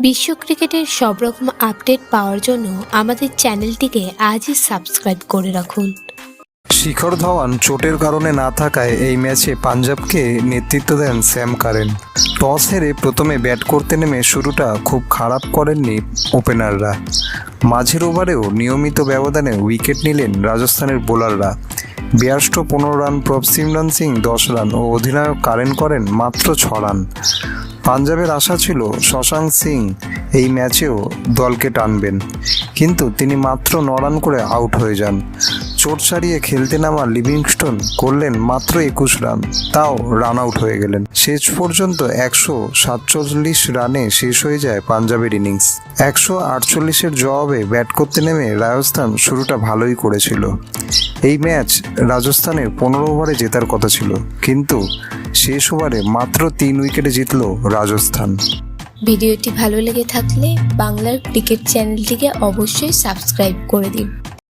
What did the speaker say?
বিশ্ব ক্রিকেটের সব রকম আপডেট পাওয়ার জন্য আমাদের চ্যানেলটিকে আজই সাবস্ক্রাইব করে রাখুন। শিখর ধাওয়ান চোটের কারণে না থাকায় এই ম্যাচে পাঞ্জাবকে নেতৃত্ব দেন স্যাম কারেন। টস হেরে প্রথমে ব্যাট করতে নেমে শুরুটা খুব খারাপ করেননি ওপেনাররা। মাঝের ওভারেও নিয়মিত ব্যবধানে উইকেট নিলেন রাজস্থানের বোলাররা। Bairstow 15 run, Prabh Simran Singh 10 run ও অধিনায়ক কারেন করেন মাত্র 6 রান। পাঞ্জাবের আশা ছিল শশাঙ্ক সিং এই ম্যাচেও দলকে টানবেন, কিন্তু তিনি মাত্র 9 রান করে আউট হয়ে যান। চোট সারিয়ে খেলতে নামা লিভিংস্টোন করলেন মাত্র 21 রান, তাও রান আউট হয়ে গেলেন। শেষ পর্যন্ত 147 রানে শেষ হয়ে যায় পাঞ্জাবের ইনিংস। 148-এর জবাবে ব্যাট করতে নেমে রাজস্থান শুরুটা ভালোই করেছিল। এই ম্যাচ রাজস্থানের 15 ওভারে জেতার কথা ছিল, কিন্তু শেষ ওভারে মাত্র 3 উইকেটে জিতল রাজস্থান। ভিডিওটি ভালো লেগে থাকলে বাংলার ক্রিকেট চ্যানেলটিকে অবশ্যই সাবস্ক্রাইব করে দিন।